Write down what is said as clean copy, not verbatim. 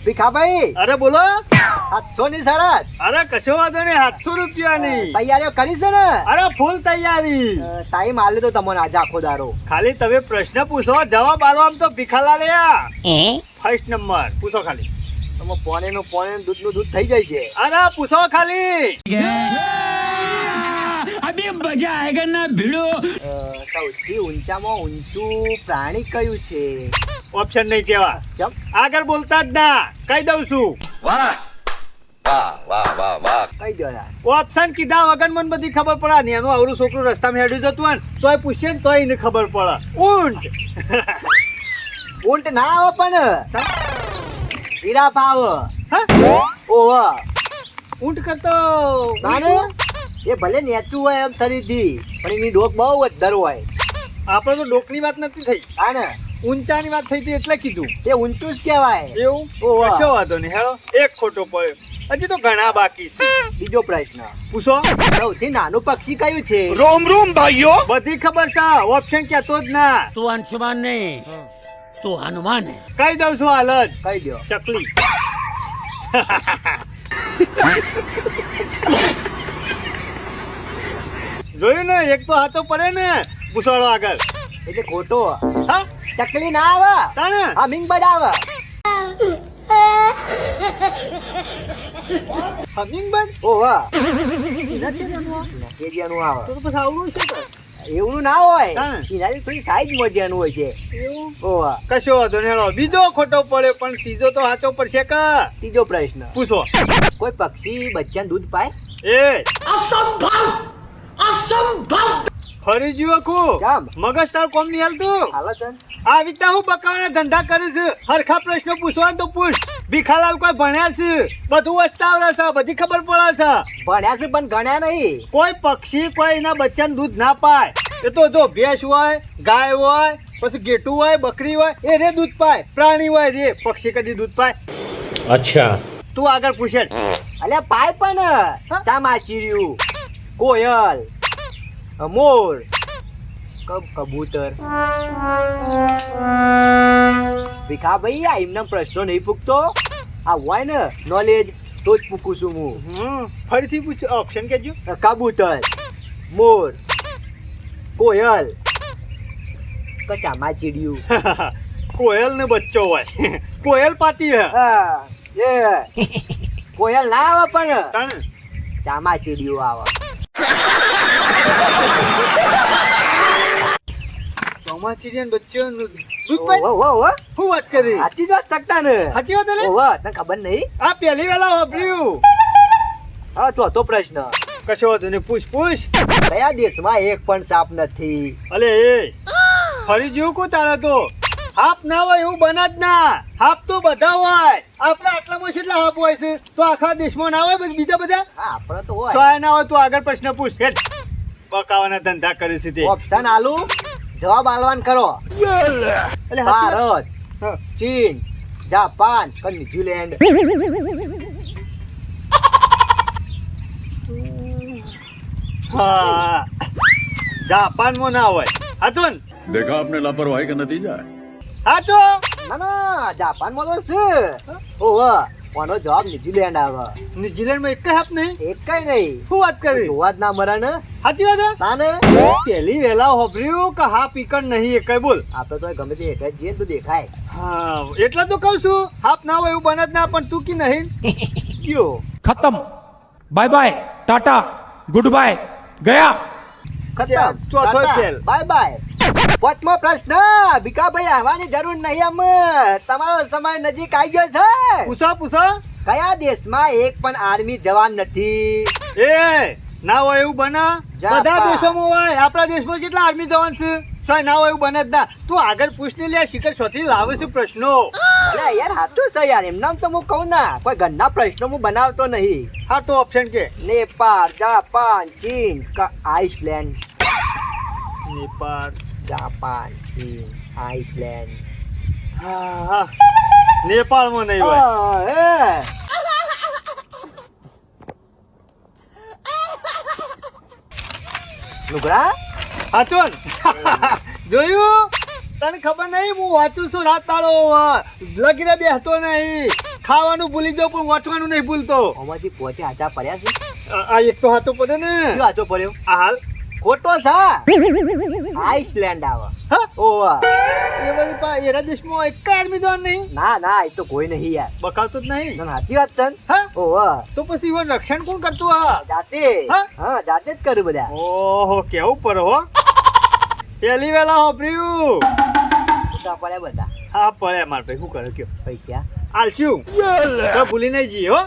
ભીખાભાઈ, અરે બોલો. 700 ની શરત. અરે કશો વાંધો નહીં, 700 રૂપિયાની. તૈયારીઓ કરી છે ને? અરે ફૂલ તૈયારી. ટાઈમ આલે તો તમને આજે આખો દારો. ખાલી તમે પ્રશ્ન પૂછો, જવાબ આલવામાં તો ભીખાલાલ ફર્સ્ટ નંબર. પૂછો ખાલી. તમે પોણે નું દૂધ નું દૂધ થઈ જાય છે. અરે પૂછો ખાલી. અભી મજા આયેગા ના ભીડો. સૌથી ઊંચામાં ઊંચું પ્રાણી કયું છે? ઓપ્શન નહીં કેવા. ચમ. આગળ બોલતા જ ના, કહી દઉં છું. કઈ દો યાર. ઓપ્શન કીધા વગર મને બધી ખબર પડે ને. એનું અવરું છોકરું રસ્તામાં હેડ્યું જતું હોય ને તોય પૂછીએ ને તોય એને ખબર પડે. ઊંટ. ઊંટ ના આવે પણ જીરાફ આવે. હા? ઓહ, ઊંટ કરતો નાનું એ ભલે નેચું હોય એમ શરીરથી, પણ એની ડોક બહુ વધારે હોય. આપણે તો ડોકની વાત નથી થઈ, હા ને, ઊંચાની વાત થઈ હતી એટલે કીધું. તે ઊંચું જ કહેવાય. એવું? ઓહ. કશો વાંધો નહીં. હેલો, એક ખોટો પડ્યો. હજી તો ઘણા બાકી છે. બીજો પ્રશ્ન, પૂછો. સૌથી નાનું પક્ષી કયું છે? રોમ રોમ ભાઈઓ. બધી ખબર છે, ઓપ્શન કહેતો જ ના. તું અંશુમાન નહીં, તું હનુમાન હે. કહી દઉં છું હાલ જ. કઈ દો. ચકલી. જોયું ને, એક તો હાથો પડે ને. પૂછવાડો આગળ. એટલે ખોટો. હા? ચકલી ના આવે, તાણે? હમિંગબર્ડ આવે. હમિંગબર્ડ? ઓહ, નથી જાણવા. કેજીયાનું આવે. તો પછી આવડું છે તો. એવું ના હોય, હા. એનાથી થોડી સાઈઝ મજાનું હોય છે. એવું? ઓહ. કશો વાંધો નહીં. હેલો, બીજો ખોટો પડ્યો પણ ત્રીજો તો સાચો પડશે કે. ત્રીજો પ્રશ્ન, પૂછો. કોઈ પક્ષી બચ્ચાને દૂધ પાય? એ ફરી જીવો ખુ જામ. મગજ તાર કોમ નહીં હાલતું. હાલો છે. આ વિતા હું બકાવાના ધંધા કરે છે. હરખા પ્રશ્નો પૂછવા તો પૂછ. ભીખાલાલ કોઈ ભણ્યા છે, બધું વસ્તાવડે છે, બધી ખબર પડે છે. ભણ્યા છે પણ ગણ્યા નહીં. કોઈ પક્ષી કોઈ એના બચ્ચાને દૂધ ના પાય. એ તો જો ભેંસ હોય, ગાય હોય, પછી ઘેટું હોય, બકરી હોય, એ રે દૂધ પાય. પ્રાણી હોય રે, પક્ષી કદી દૂધ પાય? અચ્છા. તું આગળ પૂછે. અલ્યા પાય પણ ચામાચીડિયું, કોયલ, મોર, કબૂતર. ભીખાભાઈ, આ એમના પ્રશ્નો નહીં પૂછતો. આ હોય ને નોલેજ તો જ પૂછું છું હું. ફરીથી પૂછ. ઓપ્શન કેજો. કબૂતર, મોર, કોયલ, ચામાચીડિયું. કોયલ ને બચ્ચો હોય. કોયલ પાતી હે. હા, એ કોયલ ના આવે પણ તાણે? ચામાચીડિયું આવે. ચોમાચીડિયાનો બચ્ચો દૂધ પાય? ઓહો, ઓહો. શું વાત કરી? સાચી જ વાત શકતા ને. સાચી વાત ને? ઓહો, તને ખબર નહીં? આ પહેલી વેલા વાપર્યું. હા, ચોથો પ્રશ્ન, કશો વાંધો નહીં. પૂછ. કયા દેશમાં એક પણ સાપ નથી? અલે એ ફરી જેવું કો તારે તો. હાપ ના હોય એવું બના જ ના. હાપ તો બધા હોય. આપણા આટલામાં કેટલા હાપ હોય છે? તો આખા દેશમાં ના હોય પછી બીજા બધા? હા, આપણે તો તો હોય. આ ના હોય તો આગળ પ્રશ્ન પૂછ. હેડ. બકાવાના ધંધા કરે છે તે. ઓપ્શન આલુ, જવાબ આલવાન કરો. એટલે સાચી વાત. ભારત, ચીન, જાપાન કે ન્યુઝીલેન્ડ? હા, જાપાનમાં ના હોય. હાચો ને? देखा आपने लापरवाही का नतीजा है। હાચો. ના ના, જાપાનમાં તો છે. ઓહો, કોનો જવાબ ન્યુઝીલેન્ડ આવે. ન્યુઝીલેન્ડમાં એક હાપ નહીં. એક કઈ નહીં. શું વાત કરી? જોવા જ ના મરે ને. સાચી વાત હે? તાને પહેલી વેલા હોભર્યું કે હાપ ઈકડ નહીં એ કઈ બોલ. આપણે તો ગમે તે એક જઈએ તો દેખાય. હા, એટલે તો કહું છું હાપ ના હોય એવું બને જ ના. પણ તું કી નહીં કયો? खत्म bye bye tata good bye गया ખતમ. ચોથો ફેલ. Bye bye. પાંચમો પ્રશ્ન, ભીખાભાઈ આવવાની જરૂર નહીં. આમ તમારો સમય નજીક આવી ગયો છે. પૂછો. કયા દેશમાં એક પણ આર્મી જવાન નથી? એ ના હોય એવું બને. જાપાન. બધા દેશોમાં હોય. આપણા દેશમાં કેટલા આર્મી જવાન છે? સોય ના હોય એવું બને જ ના. તું આગળ પૂછ ને લે. શિખર છોથી લાવે છે પ્રશ્નો. અરે યાર, હાચું છે યાર. એમનામ તો હું કહું ના, કોઈ ઘરના પ્રશ્નો હું બનાવતો નહીં. હા, તો ઓપ્શન કે. નેપાળ, જાપાન, ચીન કે આઈસલેન્ડ? નેપાળ. જાપાન, ચીન, આઈસલેન્ડ. હા, નેપાળમાં નહીં હોય. લુગડા હાચો ને? જોયું? તને ખબર નહીં હું વાંચું છું રાત તાળો લગીને બેસતો નહીં ખાવાનું ભૂલી જાઉં પણ વાંચવાનું નહીં ભૂલતો આમાંથી પોચે આચા પડ્યા છે આ એક તો હાથો પડે ને શું આચો પડ્યો આ હાલ ખોટો છે આઈસલેન્ડ આવે હા ઓવા એ વળી પા એરા દેશમાં એક આર્મી જોન નહીં ના ના એ તો કોઈ નહીં યાર બકાવતો જ નહીં ના, સાચી વાત છે ને? હા ઓવા તો પછી એનું રક્ષણ કોણ કરતું હા જાતે હા? હા જાતે જ કરું બધા ઓહો કેવું પર હો પેલી વેલા હોપર્યું છૂટા પડ્યા બધા હા પડે માર ભાઈ શું કરે કયો પૈસા આલશું તો ભૂલી નહીં જઈએ હો